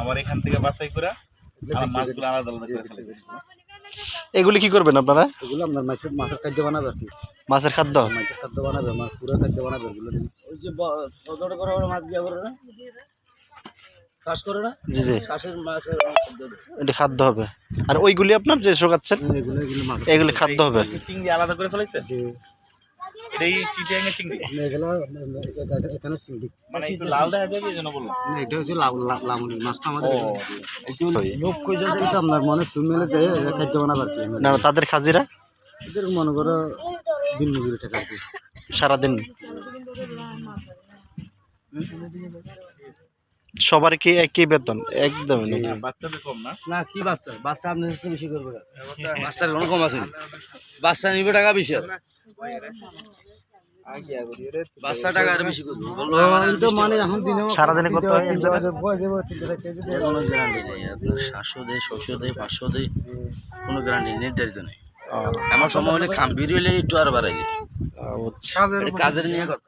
আমার এখান থেকে বাছাই করে আর মাছগুলো আলাদা আলাদা করে ফেলে দিয়েছি। এগুলি কি করবেন আপনারা? এগুলো আপনার মাছের খাদ্য বানাবে আর কি। মাছের খাদ্য? মাছের খাদ্য বানাবে, মাছ পুরো খাদ্য বানাবে এগুলো। ওই যে বড় বড় মাছ দিয়ে করে না, চাষ করে না? জি জি, চাষের মাছের এটি খাদ্য হবে। আর ওইগুলি আপনার যে শোকাচ্ছেন এগুলি খাদ্য হবে। চিংড়ি আলাদা করে ফেলেছে, এটাই চিটিয়াং এর চিংড়ি। এগুলো এখানে চিংড়ি মানে একটু লাল দেখা যায়, এই জন্য বললাম। না, এটা হচ্ছে লামুনি মাছটা আমাদের লোক কই যাবে এটা আপনার মনে সুমেলে যায় খাদ্য বানাবে আর কি। না না, তাদের খাজিরা এদের মনে করো দিন মজুরি টাকা আর কি সারাদিন। সবার কি একই বেতন? একদম বাচ্চাদের কম না? না কি বাচ্চা বাচ্চা আপনি বেশি করবে, বাচ্চার কোনো কম আছে না, বাচ্চা নিবে টাকা বেশি আর বাচ্চা টাকা আর বেশি করবে তো মানে এখন দিনে সারাদিনে কত হয়? কোনো গ্যারান্টি নেই আপনার, 700 দেয় 600 দেয় 500 দেয়, কোনো গ্যারান্টি নির্ধারিত নেই। এমন সময় হলে খাম বেরিয়ে একটু আর বাড়াই যায়, কাজের নিয়ে কথা।